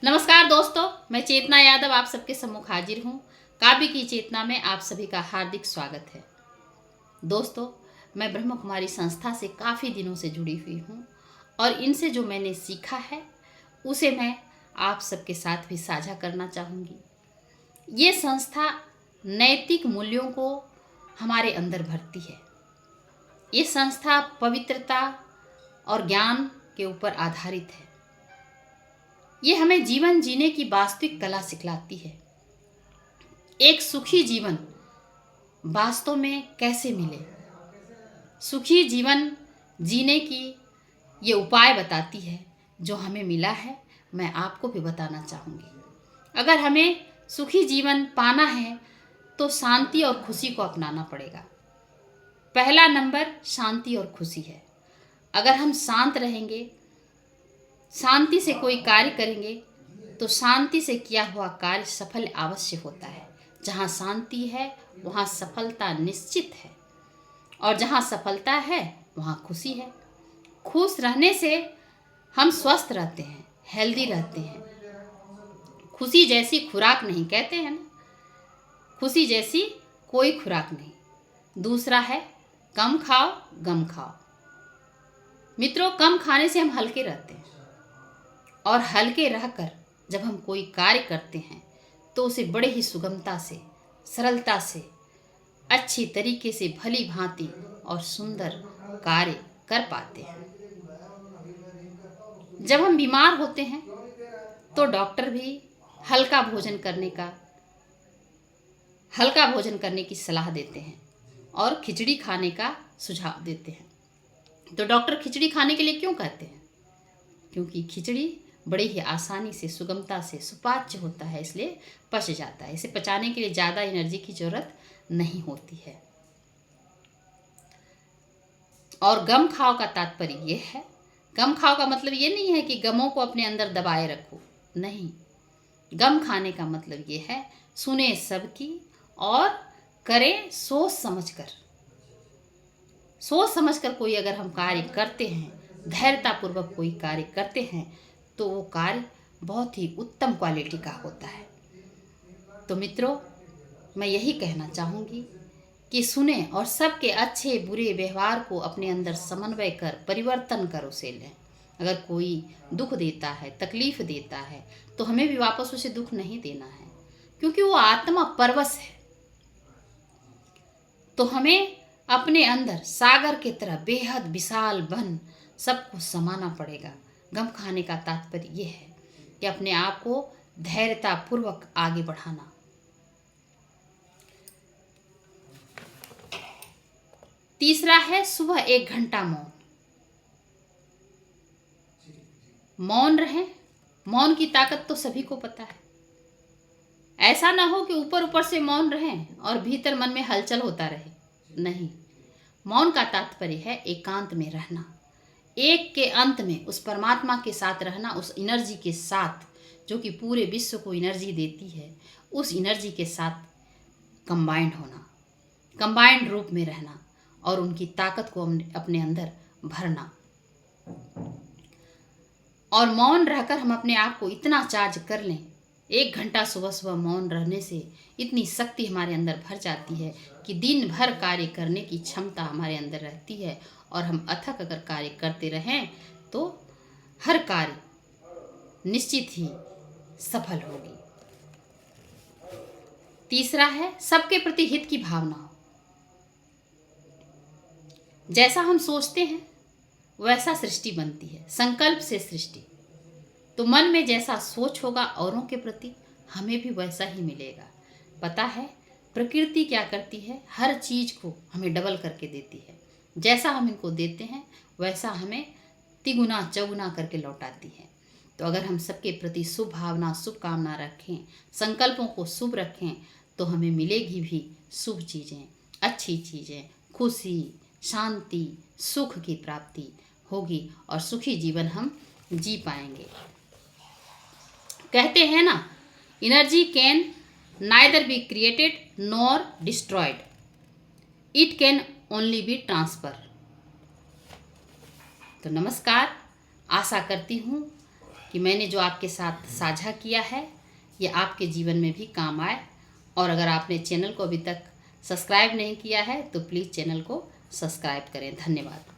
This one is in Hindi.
नमस्कार दोस्तों, मैं चेतना यादव आप सबके सम्मुख हाजिर हूँ। काव्य की चेतना में आप सभी का हार्दिक स्वागत है। दोस्तों, मैं ब्रह्म कुमारी संस्था से काफ़ी दिनों से जुड़ी हुई हूँ और इनसे जो मैंने सीखा है उसे मैं आप सबके साथ भी साझा करना चाहूँगी। ये संस्था नैतिक मूल्यों को हमारे अंदर भरती है। ये संस्था पवित्रता और ज्ञान के ऊपर आधारित है। ये हमें जीवन जीने की वास्तविक कला सिखलाती है। एक सुखी जीवन वास्तव में कैसे मिले, सुखी जीवन जीने की ये उपाय बताती है जो हमें मिला है। मैं आपको भी बताना चाहूँगी। अगर हमें सुखी जीवन पाना है तो शांति और खुशी को अपनाना पड़ेगा। पहला नंबर शांति और खुशी है। अगर हम शांत रहेंगे, शांति से कोई कार्य करेंगे तो शांति से किया हुआ कार्य सफल अवश्य होता है। जहाँ शांति है वहाँ सफलता निश्चित है और जहाँ सफलता है वहाँ खुशी है। खुश रहने से हम स्वस्थ रहते हैं, हेल्दी रहते हैं। खुशी जैसी खुराक नहीं, कहते हैं ना, खुशी जैसी कोई खुराक नहीं। दूसरा है कम खाओ गम खाओ। मित्रों, कम खाने से हम हल्के रहते हैं और हल्के रहकर जब हम कोई कार्य करते हैं तो उसे बड़े ही सुगमता से, सरलता से, अच्छी तरीके से, भली भांति और सुंदर कार्य कर पाते हैं। जब हम बीमार होते हैं तो डॉक्टर भी हल्का भोजन करने की सलाह देते हैं और खिचड़ी खाने का सुझाव देते हैं। तो डॉक्टर खिचड़ी खाने के लिए क्यों कहते हैं? क्योंकि खिचड़ी बड़ी ही आसानी से, सुगमता से सुपाच्य होता है, इसलिए पच जाता है। इसे पचाने के लिए ज़्यादा एनर्जी की जरूरत नहीं होती है। और गम खाओ का तात्पर्य ये है, गम खाओ का मतलब ये नहीं है कि गमों को अपने अंदर दबाए रखो, नहीं। गम खाने का मतलब ये है सुने सबकी और करें सोच समझकर। सोच समझकर कोई अगर हम कार्य करते हैं, धैर्यतापूर्वक कोई कार्य करते हैं तो वो कार्य बहुत ही उत्तम क्वालिटी का होता है। तो मित्रों, मैं यही कहना चाहूँगी कि सुने और सबके अच्छे बुरे व्यवहार को अपने अंदर समन्वय कर परिवर्तन कर उसे लें। अगर कोई दुख देता है, तकलीफ देता है तो हमें भी वापस उसे दुख नहीं देना है, क्योंकि वो आत्मा परवश है। तो हमें अपने अंदर सागर की तरह बेहद विशाल बन सबको समाना पड़ेगा। गम खाने का तात्पर्य ये है कि अपने आप को धैर्यतापूर्वक आगे बढ़ाना। तीसरा है सुबह 1 घंटा मौन। मौन रहें। मौन की ताकत तो सभी को पता है। ऐसा ना हो कि ऊपर ऊपर से मौन रहें और भीतर मन में हलचल होता रहे, नहीं। मौन का तात्पर्य है एकांत में रहना, एक के अंत में उस परमात्मा के साथ रहना, उस एनर्जी के साथ जो कि पूरे विश्व को एनर्जी देती है, उस एनर्जी के साथ कंबाइंड होना, कंबाइंड रूप में रहना और उनकी ताकत को अपने अंदर भरना। और मौन रहकर हम अपने आप को इतना चार्ज कर लें। 1 घंटा सुबह सुबह मौन रहने से इतनी शक्ति हमारे अंदर भर जाती है कि दिन भर कार्य करने की क्षमता हमारे अंदर रहती है और हम अथक अगर कार्य करते रहें तो हर कार्य निश्चित ही सफल होगी। तीसरा है सबके प्रति हित की भावना हो। जैसा हम सोचते हैं वैसा सृष्टि बनती है, संकल्प से सृष्टि। तो मन में जैसा सोच होगा औरों के प्रति, हमें भी वैसा ही मिलेगा। पता है प्रकृति क्या करती है? हर चीज को हमें डबल करके देती है। जैसा हम इनको देते हैं वैसा हमें तिगुना चौगुना करके लौटाती है। तो अगर हम सबके प्रति शुभ भावना, शुभकामना रखें, संकल्पों को शुभ रखें तो हमें मिलेगी भी शुभ चीज़ें, अच्छी चीज़ें, खुशी, शांति, सुख की प्राप्ति होगी और सुखी जीवन हम जी पाएंगे। कहते हैं ना, energy can neither be created nor destroyed, it can only be transfer. तो नमस्कार, आशा करती हूँ कि मैंने जो आपके साथ साझा किया है ये आपके जीवन में भी काम आए। और अगर आपने चैनल को अभी तक सब्सक्राइब नहीं किया है तो प्लीज़ चैनल को सब्सक्राइब करें। धन्यवाद।